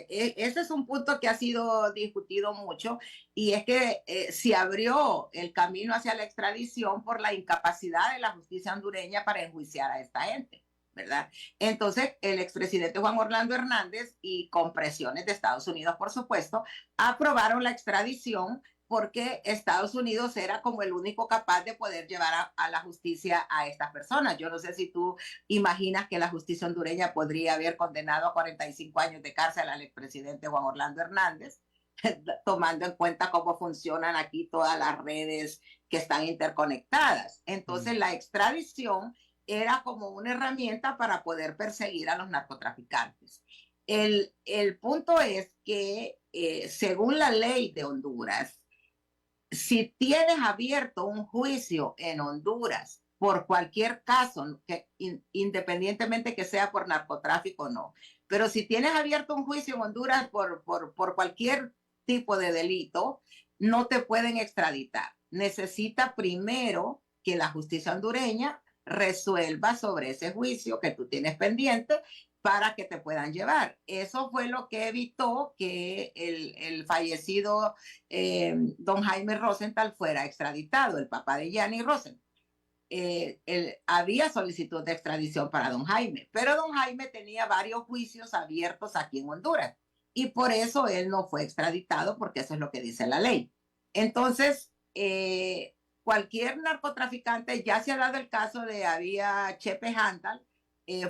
ese es un punto que ha sido discutido mucho y es que se abrió el camino hacia la extradición por la incapacidad de la justicia hondureña para enjuiciar a esta gente, ¿verdad? Entonces, el expresidente Juan Orlando Hernández y con presiones de Estados Unidos, por supuesto, aprobaron la extradición porque Estados Unidos era como el único capaz de poder llevar a la justicia a estas personas. Yo no sé si tú imaginas que la justicia hondureña podría haber condenado a 45 años de cárcel al expresidente Juan Orlando Hernández, tomando en cuenta cómo funcionan aquí todas las redes que están interconectadas. Entonces, la extradición era como una herramienta para poder perseguir a los narcotraficantes. El punto es que, según la ley de Honduras, si tienes abierto un juicio en Honduras por cualquier caso, independientemente que sea por narcotráfico o no, pero si tienes abierto un juicio en Honduras por cualquier tipo de delito, no te pueden extraditar. Necesita primero que la justicia hondureña resuelva sobre ese juicio que tú tienes pendiente para que te puedan llevar. Eso fue lo que evitó que el fallecido don Jaime Rosenthal fuera extraditado, el papá de Gianni Rosenthal. Había solicitud de extradición para don Jaime, pero don Jaime tenía varios juicios abiertos aquí en Honduras y por eso él no fue extraditado, porque eso es lo que dice la ley. Entonces, cualquier narcotraficante, ya se ha dado el caso de Chepe Handal,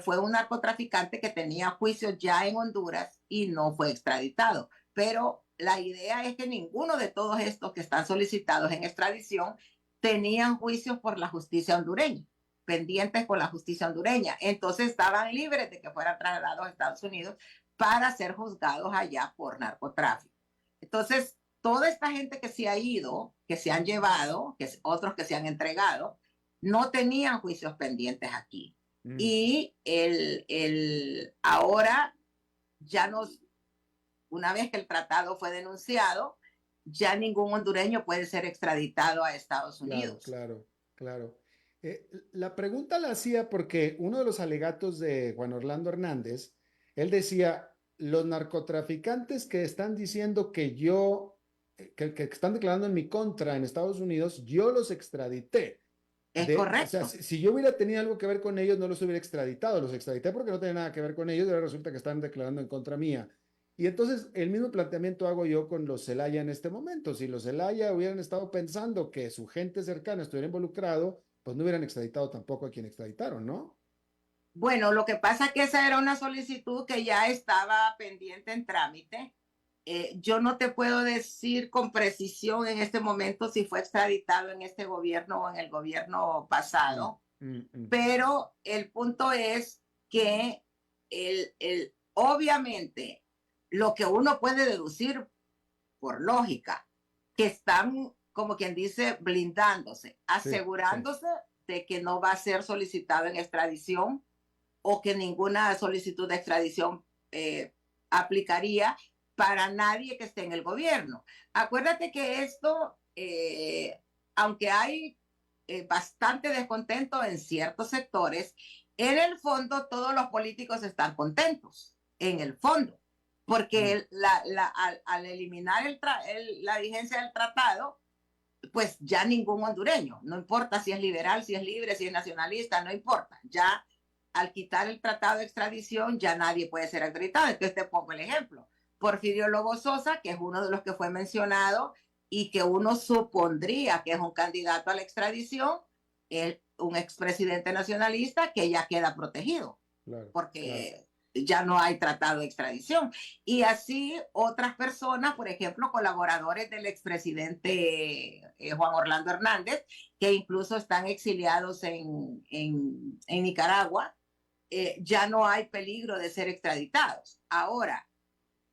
fue un narcotraficante que tenía juicios ya en Honduras y no fue extraditado. Pero la idea es que ninguno de todos estos que están solicitados en extradición tenían juicios por la justicia hondureña, pendientes por la justicia hondureña. Entonces estaban libres de que fueran trasladados a Estados Unidos para ser juzgados allá por narcotráfico. Entonces, toda esta gente que se ha ido, que se han llevado, otros que se han entregado, no tenían juicios pendientes aquí. Y ahora una vez que el tratado fue denunciado, ya ningún hondureño puede ser extraditado a Estados Unidos. Claro. La pregunta la hacía porque uno de los alegatos de Juan Orlando Hernández, él decía, los narcotraficantes que están diciendo que están declarando en mi contra en Estados Unidos, yo los extradité. Es correcto. O sea, si yo hubiera tenido algo que ver con ellos, no los hubiera extraditado. Los extradité porque no tenía nada que ver con ellos y ahora resulta que están declarando en contra mía. Y entonces el mismo planteamiento hago yo con los Zelaya en este momento. Si los Zelaya hubieran estado pensando que su gente cercana estuviera involucrado, pues no hubieran extraditado tampoco a quien extraditaron, ¿no? Bueno, lo que pasa es que esa era una solicitud que ya estaba pendiente en trámite. Yo no te puedo decir con precisión en este momento si fue extraditado en este gobierno o en el gobierno pasado, pero el punto es que obviamente lo que uno puede deducir por lógica, que están, como quien dice, blindándose, asegurándose de que no va a ser solicitado en extradición o que ninguna solicitud de extradición aplicaría para nadie que esté en el gobierno. Acuérdate que esto, aunque hay bastante descontento en ciertos sectores, en el fondo todos los políticos están contentos, en el fondo, porque al eliminar la vigencia del tratado, pues ya ningún hondureño, no importa si es liberal, si es libre, si es nacionalista, no importa, ya al quitar el tratado de extradición ya nadie puede ser extraditado. Entonces te pongo el ejemplo. Porfirio Lobo Sosa, que es uno de los que fue mencionado y que uno supondría que es un candidato a la extradición, es un expresidente nacionalista que ya queda protegido, porque ya no hay tratado de extradición. Y así otras personas, por ejemplo, colaboradores del expresidente Juan Orlando Hernández, que incluso están exiliados en Nicaragua, ya no hay peligro de ser extraditados. Ahora,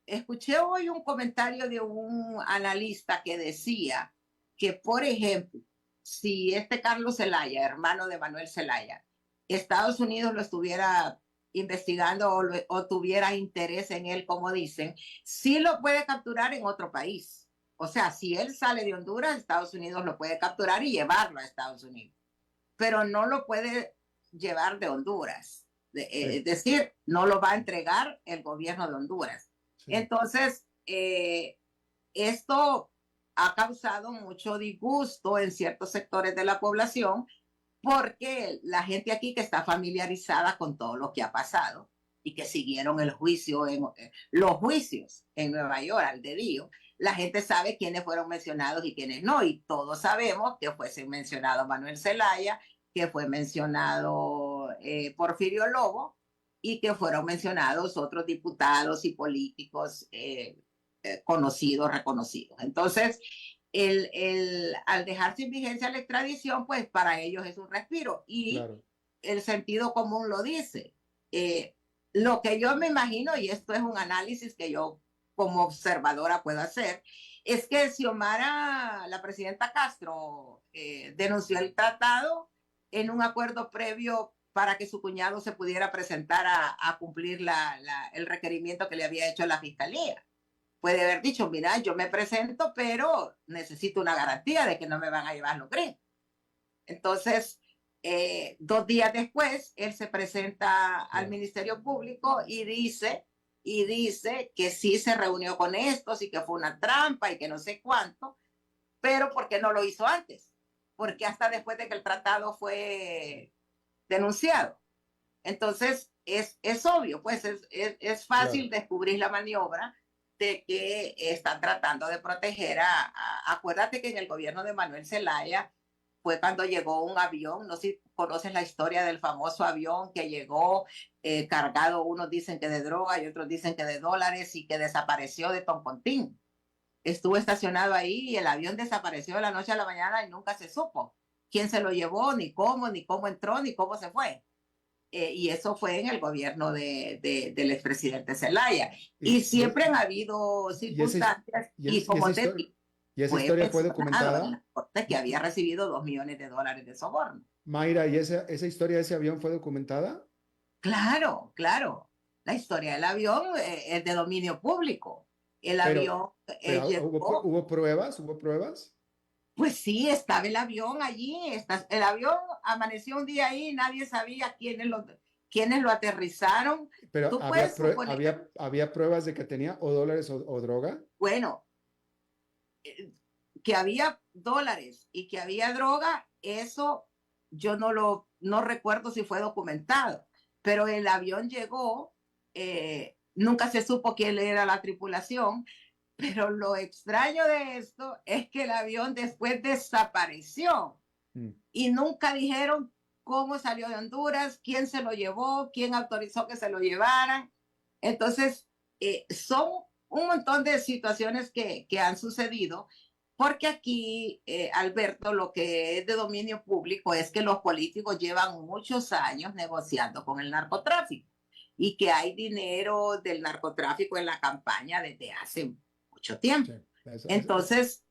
escuché hoy un comentario de un analista que decía que, por ejemplo, si Carlos Zelaya, hermano de Manuel Zelaya, Estados Unidos lo estuviera investigando o tuviera interés en él, como dicen, sí lo puede capturar en otro país. O sea, si él sale de Honduras, Estados Unidos lo puede capturar y llevarlo a Estados Unidos, pero no lo puede llevar de Honduras. Es decir, no lo va a entregar el gobierno de Honduras. Entonces, esto ha causado mucho disgusto en ciertos sectores de la población, porque la gente aquí que está familiarizada con todo lo que ha pasado y que siguieron el juicio, los juicios en Nueva York al dedillo, la gente sabe quiénes fueron mencionados y quiénes no, y todos sabemos que fuese mencionado Manuel Zelaya, que fue mencionado Porfirio Lobo, y que fueron mencionados otros diputados y políticos conocidos, reconocidos. Entonces, al dejar sin vigencia la extradición, pues para ellos es un respiro. Y el sentido común lo dice. Lo que yo me imagino, y esto es un análisis que yo como observadora puedo hacer, es que Xiomara, la presidenta Castro, denunció el tratado en un acuerdo previo para que su cuñado se pudiera presentar a cumplir el requerimiento que le había hecho la fiscalía. Puede haber dicho, mira, yo me presento, pero necesito una garantía de que no me van a llevar los gringos. Entonces, 2 días después, él se presenta al Ministerio Público y dice que sí se reunió con estos y que fue una trampa y que no sé cuánto, pero ¿por qué no lo hizo antes? Porque hasta después de que el tratado fue denunciado. Entonces, es obvio, pues es fácil descubrir la maniobra de que están tratando de proteger acuérdate que en el gobierno de Manuel Zelaya fue cuando llegó un avión, no sé si conoces la historia del famoso avión que llegó cargado, unos dicen que de droga y otros dicen que de dólares, y que desapareció de Toncontín. Estuvo estacionado ahí y el avión desapareció de la noche a la mañana y nunca se supo quién se lo llevó, ni cómo entró, ni cómo se fue. Y eso fue en el gobierno del expresidente Zelaya. Y siempre han habido circunstancias. ¿Y esa historia fue documentada? Que había recibido $2 millones de soborno. Mayra, ¿y esa historia de ese avión fue documentada? Claro. La historia del avión es de dominio público. Avión llegó. ¿Hubo pruebas? Pues sí, estaba el avión allí. El avión amaneció un día ahí y nadie sabía quiénes lo aterrizaron. Pero había pruebas de que tenía o dólares o droga. Bueno, que había dólares y que había droga, eso yo no recuerdo si fue documentado. Pero el avión llegó, nunca se supo quién era la tripulación. Pero lo extraño de esto es que el avión después desapareció y nunca dijeron cómo salió de Honduras, quién se lo llevó, quién autorizó que se lo llevaran. Entonces, son un montón de situaciones que han sucedido, porque aquí, Alberto, lo que es de dominio público es que los políticos llevan muchos años negociando con el narcotráfico. y que hay dinero del narcotráfico en la campaña desde hace mucho tiempo. Sí, Entonces,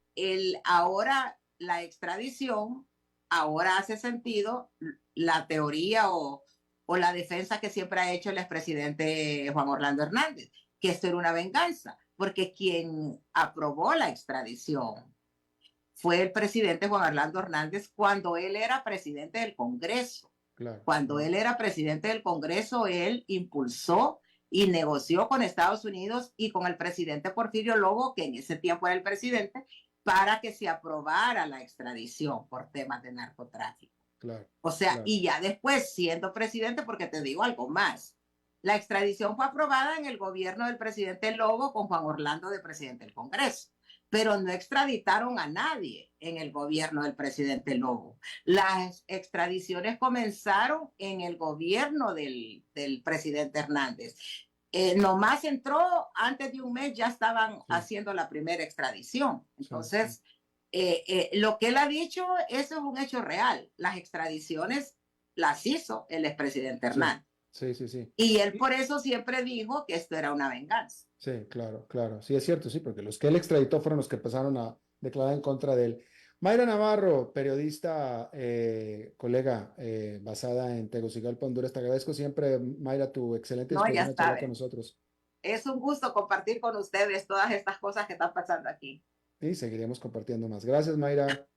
ahora la extradición, ahora hace sentido la teoría o la defensa que siempre ha hecho el expresidente Juan Orlando Hernández, que esto era una venganza, porque quien aprobó la extradición fue el presidente Juan Orlando Hernández cuando él era presidente del Congreso. Claro. Cuando él era presidente del Congreso, él impulsó y negoció con Estados Unidos y con el presidente Porfirio Lobo, que en ese tiempo era el presidente, para que se aprobara la extradición por temas de narcotráfico. Claro, o sea, claro. Y ya después, siendo presidente, porque te digo algo más, la extradición fue aprobada en el gobierno del presidente Lobo con Juan Orlando de presidente del Congreso, pero no extraditaron a nadie en el gobierno del presidente Lobo. Las extradiciones comenzaron en el gobierno del presidente Hernández. Nomás entró, antes de un mes ya estaban haciendo la primera extradición. Entonces, lo que él ha dicho, eso es un hecho real. Las extradiciones las hizo el expresidente Hernández. Sí, sí, sí. Y él por eso siempre dijo que esto era una venganza. Sí, claro, claro. Sí, es cierto, sí, porque los que él extraditó fueron los que empezaron a declarar en contra de él. Mayra Navarro, periodista, colega, basada en Tegucigalpa, Honduras. Te agradezco siempre, Mayra, tu excelente No, ya disposición a charlar saben. con nosotros. Es un gusto compartir con ustedes todas estas cosas que están pasando aquí. Y seguiremos compartiendo más. Gracias, Mayra.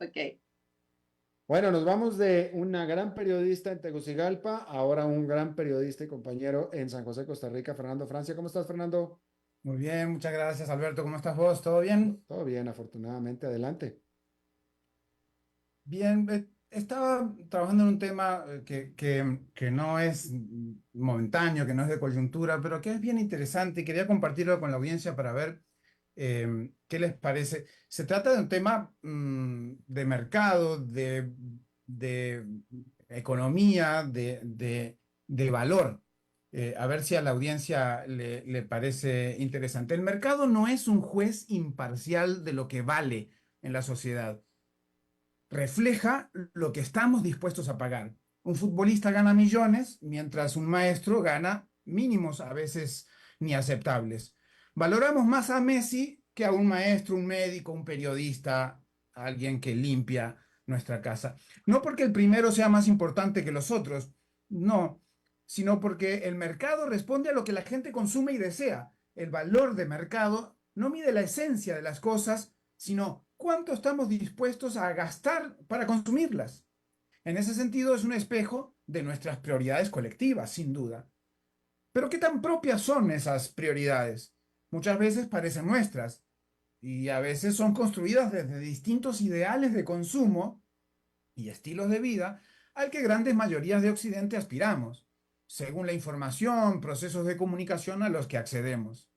Ok. Bueno, nos vamos de una gran periodista en Tegucigalpa, ahora un gran periodista y compañero en San José, Costa Rica, Fernando Francia. ¿Cómo estás, Fernando? Muy bien, muchas gracias, Alberto. ¿Cómo estás vos? ¿Todo bien? Todo bien, afortunadamente. Adelante. Bien, estaba trabajando en un tema que no es momentáneo, que no es de coyuntura, pero que es bien interesante y quería compartirlo con la audiencia para ver qué les parece. Se trata de un tema de mercado, de economía, de valor. A ver si a la audiencia le parece interesante. El mercado no es un juez imparcial de lo que vale en la sociedad. Refleja lo que estamos dispuestos a pagar. Un futbolista gana millones, mientras un maestro gana mínimos, a veces ni aceptables. Valoramos más a Messi que a un maestro, un médico, un periodista, alguien que limpia nuestra casa. No porque el primero sea más importante que los otros, no, sino porque el mercado responde a lo que la gente consume y desea. El valor de mercado no mide la esencia de las cosas, sino cuánto estamos dispuestos a gastar para consumirlas. En ese sentido, es un espejo de nuestras prioridades colectivas, sin duda. Pero ¿qué tan propias son esas prioridades? Muchas veces parecen nuestras y a veces son construidas desde distintos ideales de consumo y estilos de vida al que grandes mayorías de Occidente aspiramos, según la información, procesos de comunicación a los que accedemos.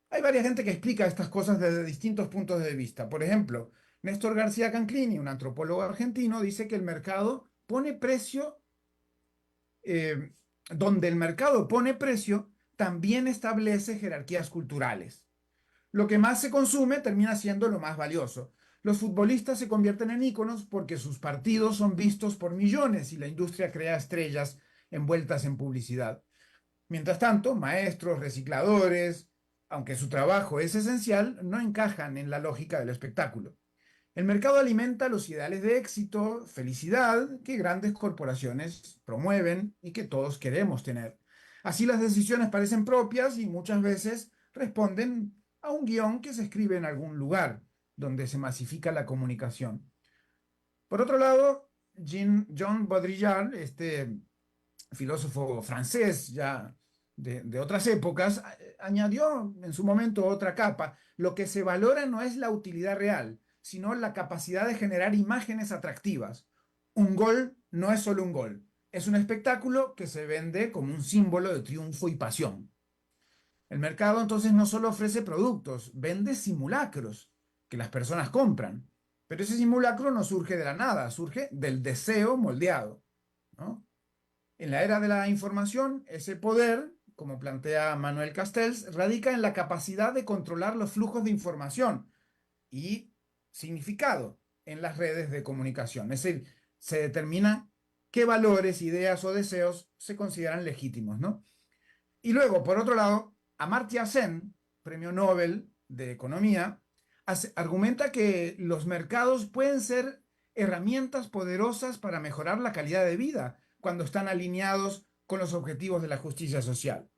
Hay varias gente que explica estas cosas desde distintos puntos de vista. Por ejemplo, Néstor García Canclini, un antropólogo argentino, dice que el mercado pone precio, donde el mercado pone precio, también establece jerarquías culturales. Lo que más se consume termina siendo lo más valioso. Los futbolistas se convierten en íconos porque sus partidos son vistos por millones y la industria crea estrellas envueltas en publicidad. Mientras tanto, maestros, recicladores, aunque su trabajo es esencial, no encajan en la lógica del espectáculo. El mercado alimenta los ideales de éxito, felicidad, que grandes corporaciones promueven y que todos queremos tener. Así las decisiones parecen propias y muchas veces responden a un guión que se escribe en algún lugar donde se masifica la comunicación. Por otro lado, Jean Baudrillard, este filósofo francés ya de otras épocas, añadió en su momento otra capa. Lo que se valora no es la utilidad real, sino la capacidad de generar imágenes atractivas. Un gol no es solo un gol, es un espectáculo que se vende como un símbolo de triunfo y pasión. El mercado entonces no solo ofrece productos, vende simulacros que las personas compran. Pero ese simulacro no surge de la nada, surge del deseo moldeado, ¿no? En la era de la información, ese poder, como plantea Manuel Castells, radica en la capacidad de controlar los flujos de información y significado en las redes de comunicación. Es decir, se determina qué valores, ideas o deseos se consideran legítimos, ¿no? Y luego, por otro lado, Amartya Sen, premio Nobel de Economía, argumenta que los mercados pueden ser herramientas poderosas para mejorar la calidad de vida cuando están alineados con los objetivos de la justicia social.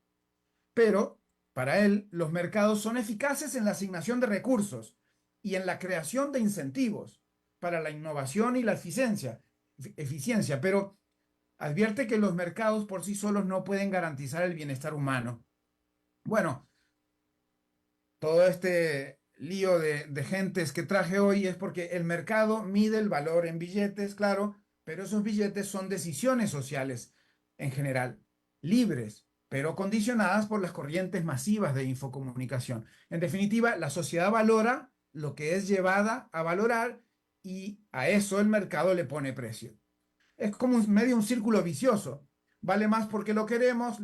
Pero, para él, los mercados son eficaces en la asignación de recursos y en la creación de incentivos para la innovación y la eficiencia, pero advierte que los mercados por sí solos no pueden garantizar el bienestar humano. Bueno, todo este lío de gentes que traje hoy es porque el mercado mide el valor en billetes, claro, pero esos billetes son decisiones sociales en general, libres, pero condicionadas por las corrientes masivas de infocomunicación. En definitiva, la sociedad valora lo que es llevada a valorar y a eso el mercado le pone precio. Es como medio un círculo vicioso. Vale más porque lo queremos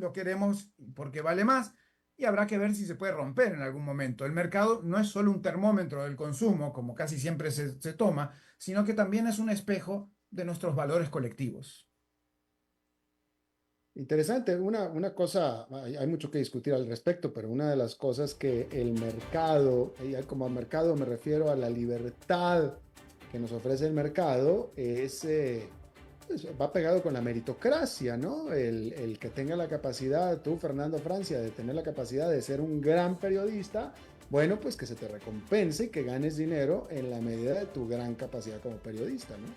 porque vale más, y habrá que ver si se puede romper en algún momento. El mercado no es solo un termómetro del consumo, como casi siempre se toma, sino que también es un espejo de nuestros valores colectivos. Interesante, una cosa, hay mucho que discutir al respecto, pero una de las cosas que el mercado, y como al mercado me refiero a la libertad que nos ofrece el mercado, es, pues, va pegado con la meritocracia, ¿no? El que tenga la capacidad, tú, Fernando Francia, de tener la capacidad de ser un gran periodista, bueno, pues que se te recompense y que ganes dinero en la medida de tu gran capacidad como periodista, ¿no?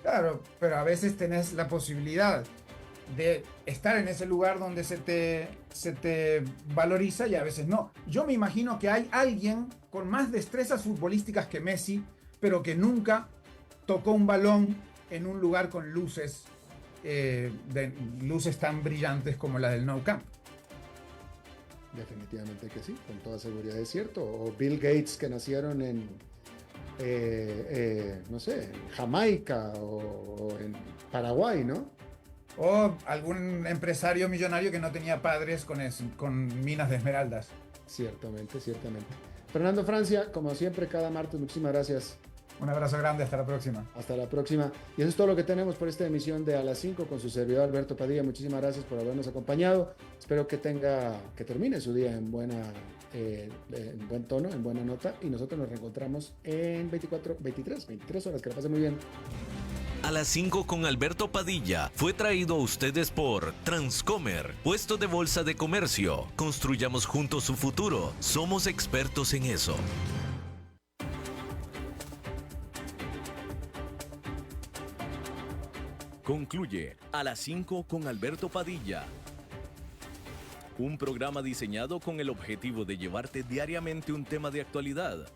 Claro, pero a veces tenés la posibilidad de estar en ese lugar donde se te valoriza y a veces no. Yo me imagino que hay alguien con más destrezas futbolísticas que Messi, pero que nunca tocó un balón en un lugar con luces, luces tan brillantes como la del Nou Camp. Definitivamente que sí, con toda seguridad es cierto. O Bill Gates, que nacieron en, no sé, en Jamaica o en Paraguay, ¿no? O algún empresario millonario que no tenía padres con minas de esmeraldas. Ciertamente, ciertamente. Fernando Francia, como siempre, cada martes, muchísimas gracias. Un abrazo grande, hasta la próxima. Hasta la próxima. Y eso es todo lo que tenemos por esta emisión de A las 5 con su servidor Alberto Padilla. Muchísimas gracias por habernos acompañado. Espero que termine su día en buen tono, en buena nota. Y nosotros nos reencontramos en 23 horas. Que la pasen muy bien. A las 5 con Alberto Padilla fue traído a ustedes por Transcomer, puesto de bolsa de comercio. Construyamos juntos su futuro. Somos expertos en eso. Concluye A las 5 con Alberto Padilla. Un programa diseñado con el objetivo de llevarte diariamente un tema de actualidad.